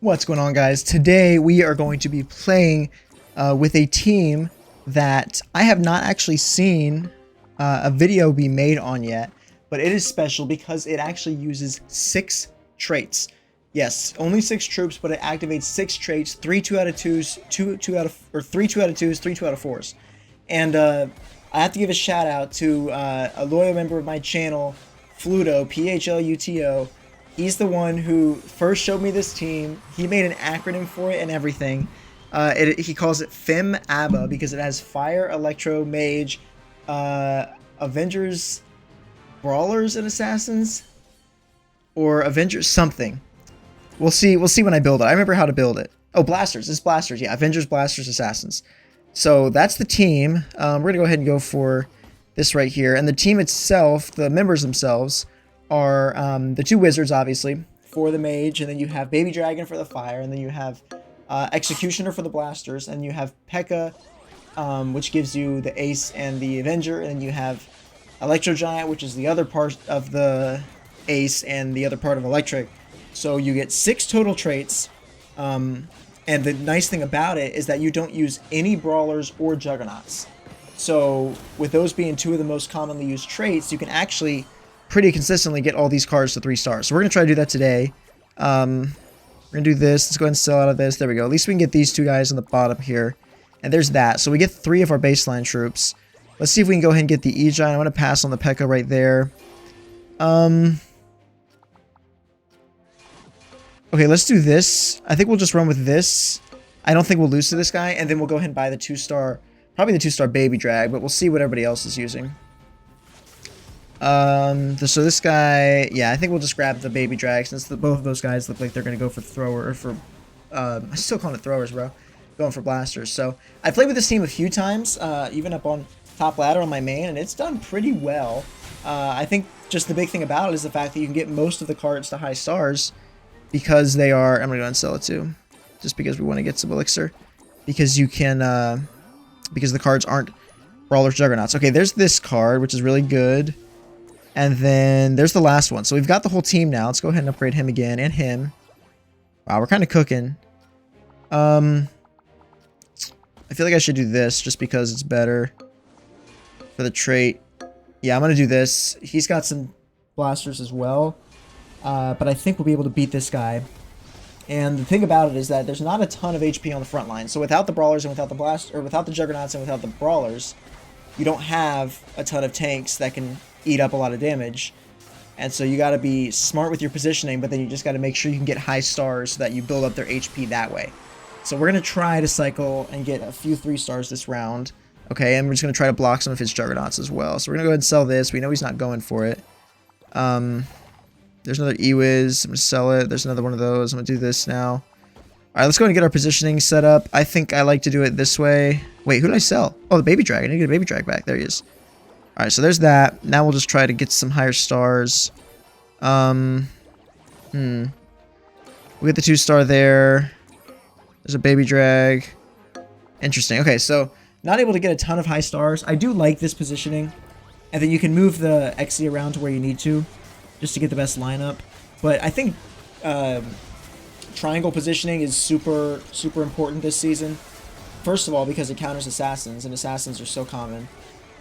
What's going on, guys? Today we are going to be playing with a team that I have not actually seen a video be made on yet, but it is special because it actually uses 6 traits. Yes, only 6 troops, but it activates 6 traits, 3 2 out of 2s, 3 2 out of 2s, 3 2 out of 4s. And I have to give a shout out to a loyal member of my channel, Fluto, Phluto. He's the one who first showed me this team. He made an acronym for it and everything. He calls it Fim Abba because it has Fire, Electro, Mage, Avengers, Brawlers, and Assassins, or Avengers something. We'll see when I build it. I remember how to build it. Oh, Blasters. It's Blasters. Yeah, Avengers, Blasters, Assassins. So that's the team. We're gonna go ahead and go for this right here. And the team itself, the members themselves, are the 2 wizards, obviously, for the mage, and then you have Baby Dragon for the fire, and then you have Executioner for the blasters, and you have P.E.K.K.A, which gives you the ace and the avenger, and then you have Electro Giant, which is the other part of the ace and the other part of electric. So you get 6 total traits, and the nice thing about it is that you don't use any brawlers or juggernauts. So with those being 2 of the most commonly used traits, you can actually pretty consistently get all these cards to 3 stars. So we're going to try to do that today. We're going to do this. Let's go ahead and sell out of this. There we go. At least we can get these 2 guys on the bottom here. And there's that. So we get 3 of our baseline troops. Let's see if we can go ahead and get the E-Giant. I'm going to pass on the P.E.K.K.A right there. Okay, let's do this. I think we'll just run with this. I don't think we'll lose to this guy. And then we'll go ahead and buy the 2-star, probably the 2-star Baby Drag, but we'll see what everybody else is using. So this guy, yeah, I think we'll just grab the Baby Drag since both of those guys look like they're going to go for the thrower, or for, I still call it throwers, bro. Going for blasters. So I played with this team a few times, even up on top ladder on my main, and it's done pretty well. I think just the big thing about it is the fact that you can get most of the cards to high stars because they are, I'm going to go and sell it too, just because we want to get some elixir, because you can, because the cards aren't brawlers, juggernauts. Okay, there's this card, which is really good. And then there's the last one. So we've got the whole team now. Let's go ahead and upgrade him again, and him. Wow, we're kind of cooking. I feel like I should do this just because it's better for the trait. Yeah, I'm going to do this. He's got some blasters as well. But I think we'll be able to beat this guy. And the thing about it is that there's not a ton of HP on the front line. So without the brawlers and without the without the juggernauts and without the brawlers, you don't have a ton of tanks that can eat up a lot of damage. And so you got to be smart with your positioning, but then you just got to make sure you can get high stars so that you build up their HP that way. So we're going to try to cycle and get a few 3 stars this round. Okay, and we're just going to try to block some of his juggernauts as well. So we're going to go ahead and sell this. We know he's not going for it. There's another E-Wiz. I'm going to sell it. There's another one of those. I'm going to do this now. All right, let's go ahead and get our positioning set up. I think I like to do it this way. Wait, who did I sell? Oh, the Baby Drag. I need to get a Baby Drag back. There he is. Alright, so there's that. Now we'll just try to get some higher stars. We'll get the 2-star there. There's a Baby Drag. Interesting. Okay, so not able to get a ton of high stars. I do like this positioning. And then you can move the XE around to where you need to, just to get the best lineup. But I think triangle positioning is super, super important this season. First of all, because it counters assassins, and assassins are so common.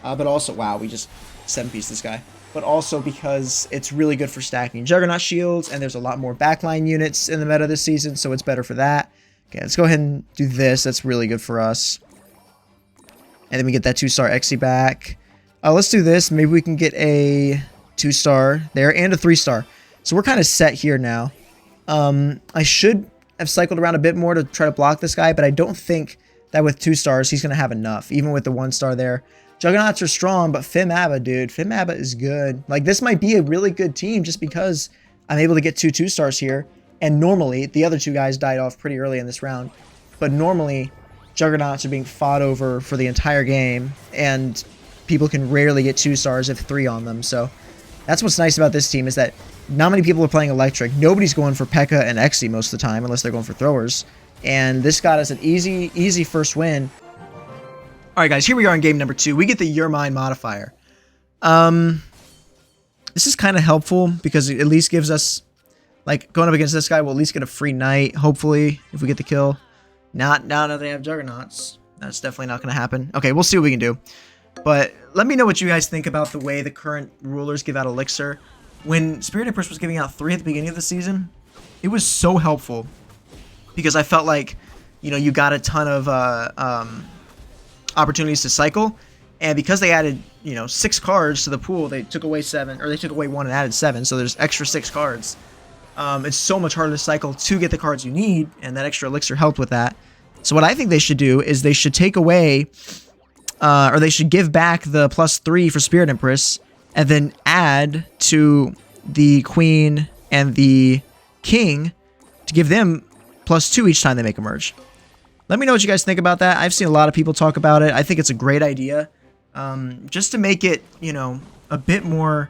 But also, wow, we just 7-piece this guy. But also because it's really good for stacking Juggernaut shields, and there's a lot more backline units in the meta this season, so it's better for that. Okay, let's go ahead and do this. That's really good for us. And then we get that 2-star Exy back. Let's do this. Maybe we can get a 2-star there and a 3-star. So we're kind of set here now. I should have cycled around a bit more to try to block this guy, but I don't think that with 2 stars he's going to have enough, even with the 1-star there. Juggernauts are strong, but Fim Abba, dude. Fim Abba is good. Like, this might be a really good team just because I'm able to get 2 2-stars here. And normally, the other 2 guys died off pretty early in this round. But normally, Juggernauts are being fought over for the entire game. And people can rarely get 2 stars if 3 on them. So, that's what's nice about this team is that not many people are playing Electric. Nobody's going for P.E.K.K.A and Exy most of the time, unless they're going for throwers. And this got us an easy first win. Alright guys, here we are in game number 2. We get the Your Mind modifier. This is kind of helpful because it at least gives us Like, going up against this guy, we'll at least get a free knight, hopefully, if we get the kill. Not now that they have juggernauts. That's definitely not going to happen. Okay, we'll see what we can do. But let me know what you guys think about the way the current rulers give out elixir. When Spirit Empress was giving out 3 at the beginning of the season, it was so helpful. Because I felt like, you know, you got a ton of opportunities to cycle. And because they added, you know, 6 cards to the pool, they took away 7, or they took away 1 and added 7. So there's extra 6 cards. It's so much harder to cycle to get the cards you need, and that extra elixir helped with that. So what I think they should do is they should take away, or they should give back the +3 for Spirit Empress, and then add to the Queen and the King to give them +2 each time they make a merge. Let me know what you guys think about that. I've seen a lot of people talk about it. I think it's a great idea. Just to make it, you know, a bit more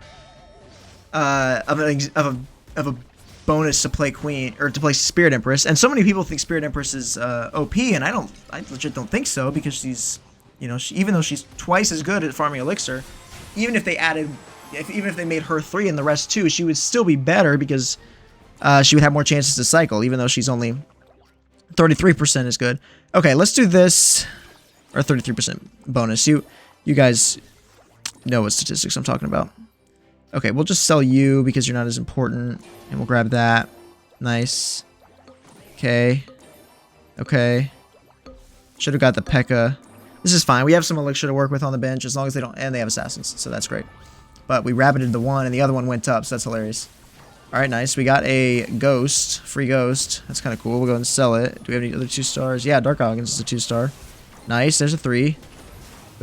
of a bonus to play Queen, or to play Spirit Empress. And so many people think Spirit Empress is OP, and I legit don't think so, because she's, you know, even though she's twice as good at farming elixir, even if they added, even if they made her 3 and the rest 2, she would still be better, because she would have more chances to cycle, even though she's only 33% is good. Okay, let's do this, or 33% bonus. You guys know what statistics I'm talking about. Okay, we'll just sell you because you're not as important, and we'll grab that. Nice. Okay. Okay. Should have got the P.E.K.K.A. This is fine. We have some elixir to work with on the bench, as long as they don't, and they have assassins, so that's great. But we rabbited the one, and the other one went up, so that's hilarious. Alright, nice. We got a ghost. Free ghost. That's kind of cool. We'll go and sell it. Do we have any other 2 stars? Yeah, Dark Goggins is a 2-star. Nice. There's a 3. Go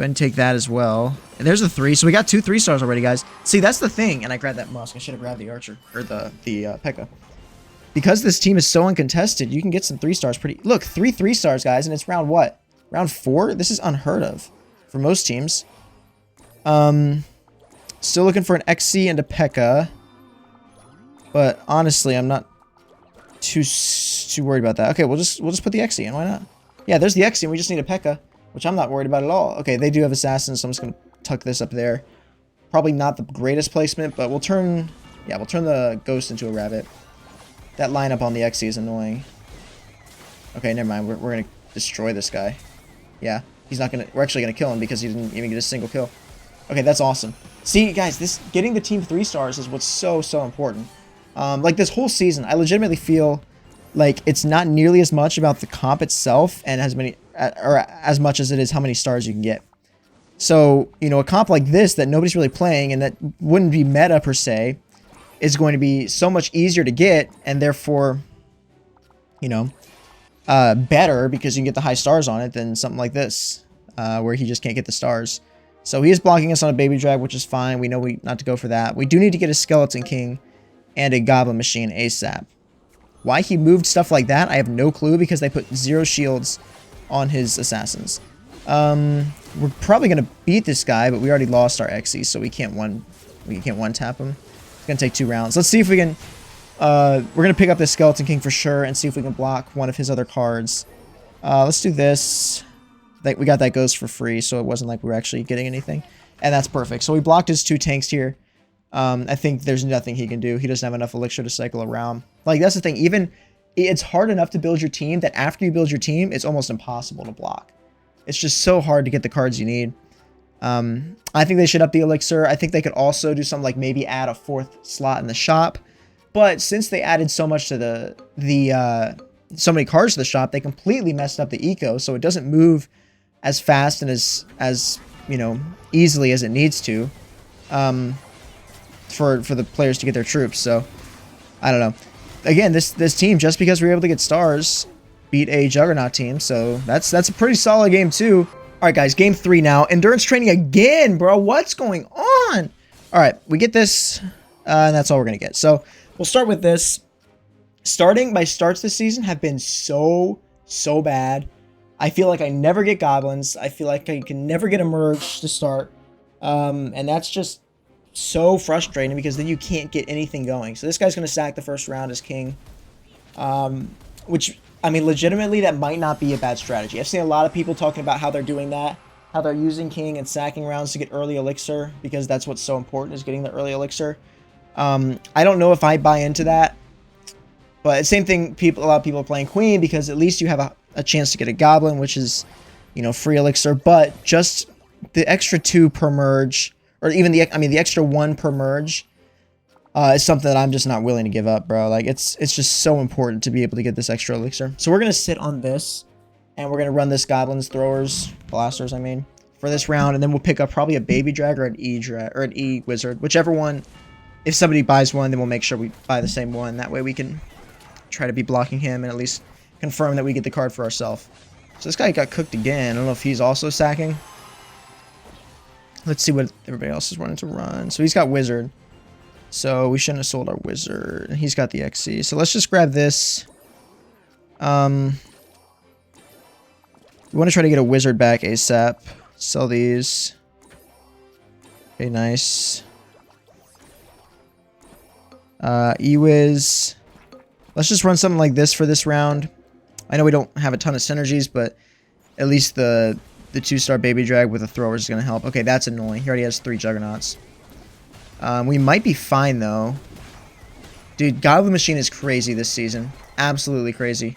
ahead and take that as well. And there's a 3. So we got 2 3-stars already, guys. See, that's the thing. And I grabbed that Musk. I should have grabbed the Archer. Or the P.E.K.K.A. Because this team is so uncontested, you can get some 3-stars pretty... Look, 3 3-stars, guys. And it's round what? Round 4? This is unheard of for most teams. Still looking for an XC and a P.E.K.K.A. But honestly, I'm not too worried about that. Okay, we'll just put the XC in. Why not? Yeah, there's the XC, and we just need a P.E.K.K.A., which I'm not worried about at all. Okay, they do have assassins, so I'm just gonna tuck this up there. Probably not the greatest placement, but we'll turn the ghost into a rabbit. That lineup on the XC is annoying. Okay, never mind. We're gonna destroy this guy. Yeah, he's not gonna. We're actually gonna kill him because he didn't even get a single kill. Okay, that's awesome. See, guys, getting the team 3-stars is what's so important. Like this whole season, I legitimately feel like it's not nearly as much about the comp itself and as much as it is how many stars you can get. So, you know, a comp like this that nobody's really playing and that wouldn't be meta per se is going to be so much easier to get, and therefore, you know, better because you can get the high stars on it than something like this, where he just can't get the stars. So he is blocking us on a baby drag, which is fine. We know not to go for that. We do need to get a Skeleton King and a Goblin Machine ASAP. Why he moved stuff like that, I have no clue, because they put 0 shields on his assassins. We're probably going to beat this guy, but we already lost our XE, so we can't one-tap him. It's going to take 2 rounds. Let's see if we can... we're going to pick up this Skeleton King for sure and see if we can block one of his other cards. Let's do this. We got that ghost for free, so it wasn't like we were actually getting anything. And that's perfect. So we blocked his 2 tanks here. I think there's nothing he can do. He doesn't have enough elixir to cycle around. Like, that's the thing. Even it's hard enough to build your team that after you build your team, it's almost impossible to block. It's just so hard to get the cards you need. I think they should up the elixir. I think they could also do something like maybe add a 4th slot in the shop. But since they added so much to so many cards to the shop, they completely messed up the eco, so it doesn't move as fast and as you know, easily as it needs to. For the players to get their troops. So I don't know. Again, this team, just because we were able to get stars, beat a Juggernaut team. So that's a pretty solid game too. All right, guys, game 3 now. Endurance training again, bro. What's going on? All right, we get this, and that's all we're gonna get. So we'll start with this. My starts this season have been so bad. I feel like I never get goblins. I feel like I can never get a merge to start, and that's just so frustrating because then you can't get anything going. So this guy's going to sack the first round as king, which, I mean, legitimately, that might not be a bad strategy. I've seen a lot of people talking about how they're doing that, how they're using king and sacking rounds to get early elixir, because that's what's so important, is getting the early elixir. I don't know if I buy into that. But same thing, a lot of people are playing Queen because at least you have a chance to get a Goblin, which is, you know, free elixir. But just the extra 2 per merge, or even the extra 1 per merge, is something that I'm just not willing to give up, bro. Like, it's just so important to be able to get this extra elixir. So we're going to sit on this, and we're going to run this Goblins, Throwers, Blasters, I mean, for this round. And then we'll pick up probably a Baby Drag or an E Wizard, whichever one. If somebody buys one, then we'll make sure we buy the same one. That way we can try to be blocking him and at least confirm that we get the card for ourselves. So this guy got cooked again. I don't know if he's also sacking. Let's see what everybody else is wanting to run. So he's got Wizard. So we shouldn't have sold our Wizard. He's got the XC. So let's just grab this. We want to try to get a Wizard back ASAP. Sell these. Okay, nice. Ewiz. Let's just run something like this for this round. I know we don't have a ton of synergies, but at least the 2-star Baby Drag with the Throwers is going to help. Okay, that's annoying. He already has 3 Juggernauts. We might be fine, though. Dude, Goblin Machine is crazy this season. Absolutely crazy.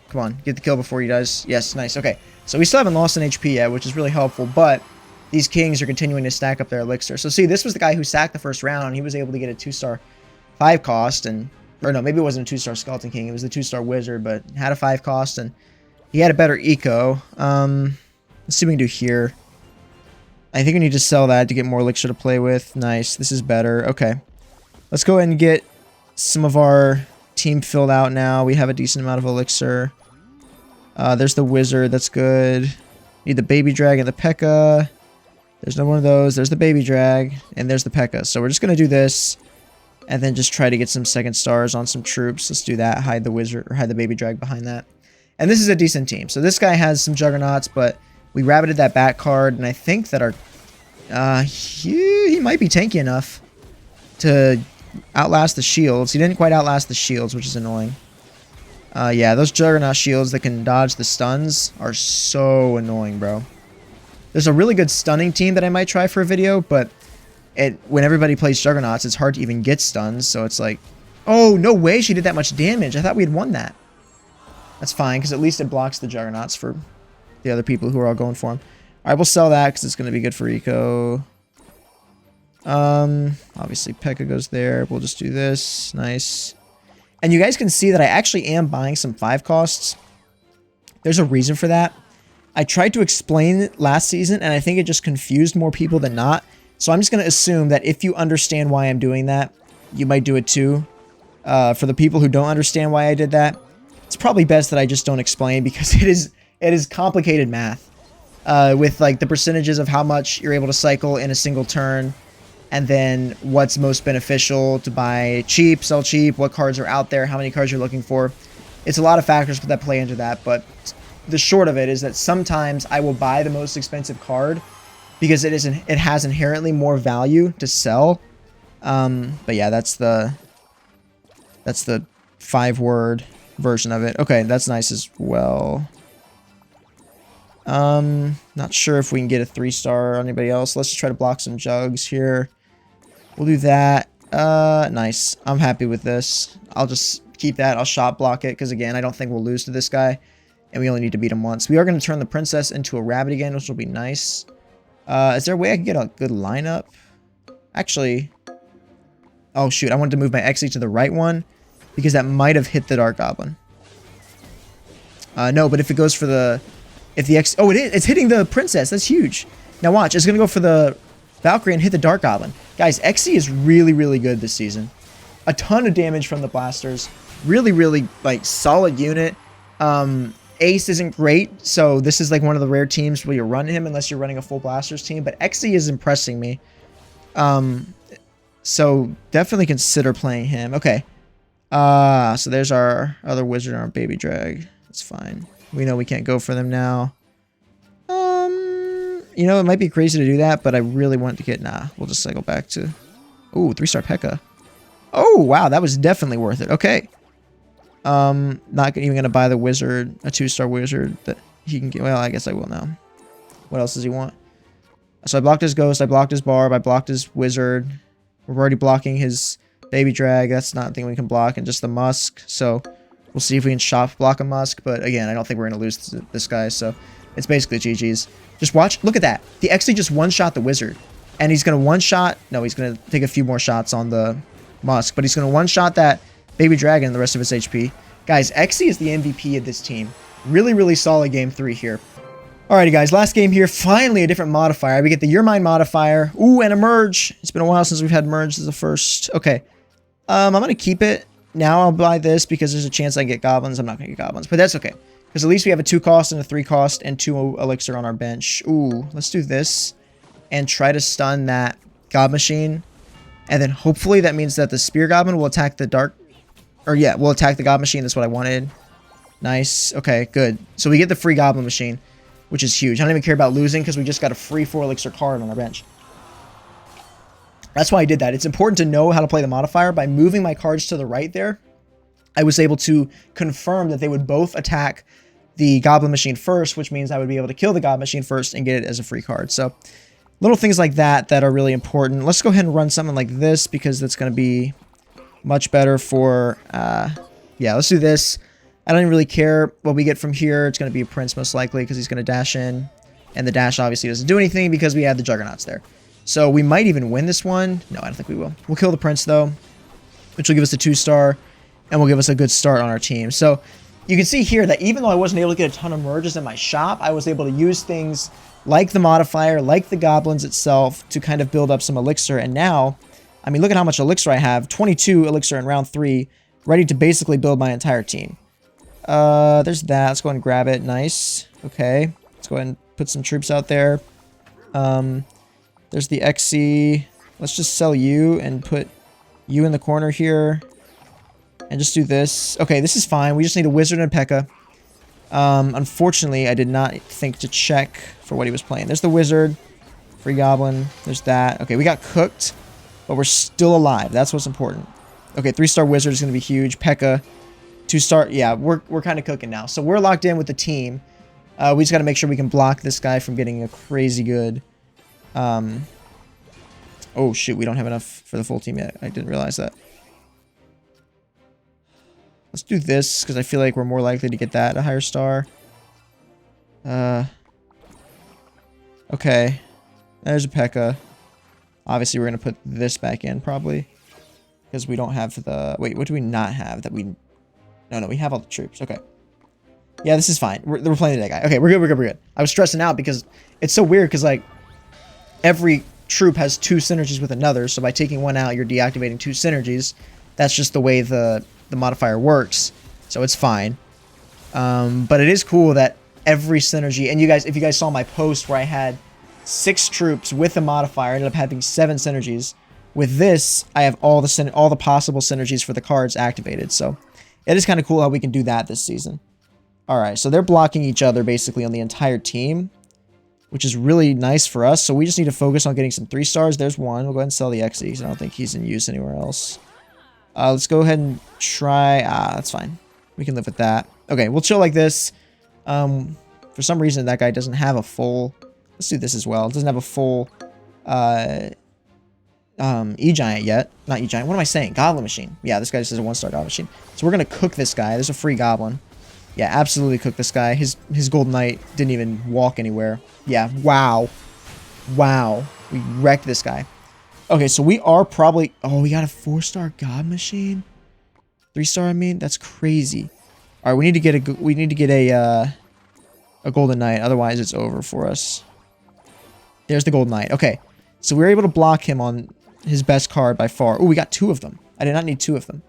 Come on, get the kill before he does. Yes, nice. Okay, so we still haven't lost an HP yet, which is really helpful, but these Kings are continuing to stack up their elixir. So see, this was the guy who sacked the first round, and he was able to get a 2-star 5 cost, and... Or no, maybe it wasn't a 2-star Skeleton King. It was the 2-star Wizard, but had a 5 cost, and he had a better eco. Let's see what we can do here. I think we need to sell that to get more elixir to play with. Nice. This is better. Okay. Let's go ahead and get some of our team filled out now. We have a decent amount of elixir. There's the Wizard. That's good. Need the Baby Drag and the P.E.K.K.A. There's no one of those. There's the Baby Drag, and there's the P.E.K.K.A. So we're just going to do this. And then just try to get some 2nd stars on some troops. Let's do that. Hide the Wizard, or hide the Baby Drag behind that. And this is a decent team. So this guy has some Juggernauts, but we rabbited that back card. And I think that our... he might be tanky enough to outlast the shields. He didn't quite outlast the shields, which is annoying. Yeah, those Juggernaut shields that can dodge the stuns are so annoying, bro. There's a really good stunning team that I might try for a video, but... when everybody plays Juggernauts, it's hard to even get stuns, so it's like... Oh, no way she did that much damage. I thought we had won that. That's fine, because at least it blocks the Juggernauts for the other people who are all going for him. Alright, we'll sell that, because it's going to be good for eco. Obviously, P.E.K.K.A. goes there. We'll just do this. Nice. And you guys can see that I actually am buying some 5 costs. There's a reason for that. I tried to explain it last season, and I think it just confused more people than not. So I'm just going to assume that if you understand why I'm doing that, you might do it too. For the people who don't understand why I did that, it's probably best that I just don't explain, because it is complicated math. With like the percentages of how much you're able to cycle in a single turn, and then what's most beneficial to buy cheap, sell cheap, what cards are out there, how many cards you're looking for. It's a lot of factors that play into that, but the short of it is that sometimes I will buy the most expensive card because it has inherently more value to sell. But yeah, that's the 5-word version of it. Okay, that's nice as well. Not sure if we can get a 3-star on anybody else. Let's just try to block some jugs here. We'll do that. Nice. I'm happy with this. I'll just keep that. I'll shot block it, because again, I don't think we'll lose to this guy. And we only need to beat him once. We are going to turn the princess into a rabbit again, which will be nice. Is there a way I can get a good lineup? Actually... Oh, shoot. I wanted to move my XE to the right one, because that might have hit the Dark Goblin. No, but if it goes for the... If the X... Oh, it is! It's hitting the princess! That's huge! Now watch. It's going to go for the Valkyrie and hit the Dark Goblin. Guys, XE is really, really good this season. A ton of damage from the blasters. Really, really, like, solid unit. Ace isn't great, so this is like one of the rare teams where you run him unless you're running a full blasters team, but XE is impressing me. So definitely consider playing him. Okay. So there's our other wizard and our baby drag. That's fine. We know we can't go for them now. You know, it might be crazy to do that, but I really want to get... Nah, we'll just cycle back to... Ooh, 3-star P.E.K.K.A. Oh, wow, that was definitely worth it. Okay. Not even going to buy the wizard, a 2-star wizard that he can get. Well, I guess I will now. What else does he want? So I blocked his ghost, I blocked his barb, I blocked his wizard. We're already blocking his Baby Drag, that's not a thing we can block, and just the Musk. So we'll see if we can shop block a Musk, but again, I don't think we're going to lose this guy, so it's basically GG's. Just watch, look at that. The XD just one-shot the Wizard, and he's going to one-shot, no, he's going to take a few more shots on the Musk, but he's going to one-shot that Baby Dragon and the rest of his HP. Guys, XD is the MVP of this team. Really, really solid game 3 here. Alrighty, guys, last game here. Finally, a different modifier. We get the Your Mind modifier. Ooh, and a Merge. It's been a while since we've had Merge as the first. Okay. I'm going to keep it. Now I'll buy this because there's a chance I can get Goblins. I'm not going to get Goblins, but that's okay. Because at least we have a 2 cost and a 3 cost and 2 elixir on our bench. Ooh, let's do this and try to stun that God Machine. And then hopefully that means that the Spear Goblin will attack the Dark... Or yeah, will attack the God Machine. That's what I wanted. Nice. Okay, good. So we get the free Goblin Machine, which is huge. I don't even care about losing because we just got a free 4 elixir card on our bench. That's why I did that. It's important to know how to play the modifier. By moving my cards to the right there, I was able to confirm that they would both attack the Goblin Machine first, which means I would be able to kill the God Machine first and get it as a free card. So little things like that that are really important. Let's go ahead and run something like this because that's going to be much better for... yeah, let's do this. I don't even really care what we get from here. It's going to be a Prince most likely because he's going to dash in. And the dash obviously doesn't do anything because we have the Juggernauts there. So we might even win this one. No, I don't think we will. We'll kill the Prince though, which will give us a 2-star and will give us a good start on our team. So you can see here that even though I wasn't able to get a ton of merges in my shop, I was able to use things like the modifier, like the Goblins itself to kind of build up some elixir. And now, I mean, look at how much elixir I have. 22 elixir in round 3, ready to basically build my entire team. There's that. Let's go ahead and grab it. Nice. Okay. Let's go ahead and put some troops out there. There's the XC. Let's just sell you and put you in the corner here. And just do this. Okay, this is fine. We just need a Wizard and a P.E.K.K.A. Unfortunately, I did not think to check for what he was playing. There's the Wizard. Free Goblin. There's that. Okay, we got cooked, but we're still alive. That's what's important. Okay, 3-star Wizard is going to be huge. P.E.K.K.A. 2-star. Yeah, we're kind of cooking now. So we're locked in with the team. We just got to make sure we can block this guy from getting a crazy good... oh, shoot. We don't have enough for the full team yet. I didn't realize that. Let's do this, because I feel like we're more likely to get that, a higher star. Okay. There's a P.E.K.K.A. Obviously, we're going to put this back in, probably. Because we don't have the... Wait, what do we not have that we... No, we have all the troops. Okay. Yeah, this is fine. We're playing that guy. Okay, we're good. I was stressing out because it's so weird, because, like, every troop has 2 synergies with another, so by taking one out, you're deactivating 2 synergies. That's just the way the modifier works, so it's fine. But it is cool that every synergy, and you guys, if you guys saw my post where I had 6 troops with the modifier, I ended up having 7 synergies. With this, I have all the possible synergies for the cards activated, so it is kind of cool how we can do that this season. Alright, so they're blocking each other basically on the entire team, which is really nice for us, so we just need to focus on getting some 3-stars. There's one. We'll go ahead and sell the XEs. I don't think he's in use anywhere else. Let's go ahead and try... that's fine. We can live with that. Okay, we'll chill like this. For some reason, that guy doesn't have a full... Let's do this as well. It doesn't have a full E-Giant yet. Not E-Giant. What am I saying? Goblin Machine. Yeah, this guy just has a 1-star Goblin Machine. So we're going to cook this guy. There's a free Goblin. Yeah, absolutely cook this guy. His Golden Knight didn't even walk anywhere. Yeah, wow. Wow. We wrecked this guy. Okay, so we are probably... Oh, we got a 4-star God Machine? 3-star, I mean? That's crazy. Alright, we need to get a Golden Knight. Otherwise, it's over for us. There's the Golden Knight. Okay, so we were able to block him on his best card by far. Oh, we got 2 of them. I did not need 2 of them.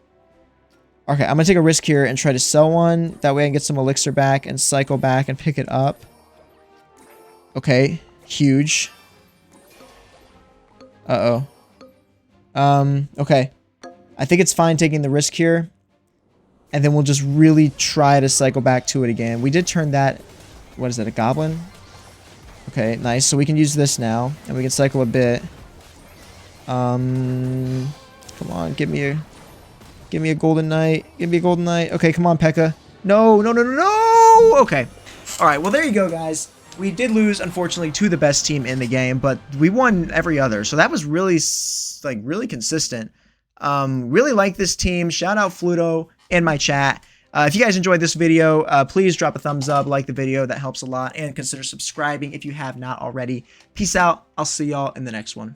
Okay, I'm going to take a risk here and try to sell one. That way I can get some elixir back and cycle back and pick it up. Okay, huge. Uh-oh. Okay. I think it's fine taking the risk here. And then we'll just really try to cycle back to it again. We did turn that... What is that, a Goblin? Okay, nice. So we can use this now. And we can cycle a bit. Come on, give me a Golden Knight. Give me a Golden Knight. Okay, come on, P.E.K.K.A. No! Okay. Alright, well, there you go, guys. We did lose, unfortunately, to the best team in the game, but we won every other. So that was really, really consistent. Really like this team. Shout out Fluto in my chat. If you guys enjoyed this video, please drop a thumbs up, like the video. That helps a lot. And consider subscribing if you have not already. Peace out. I'll see y'all in the next one.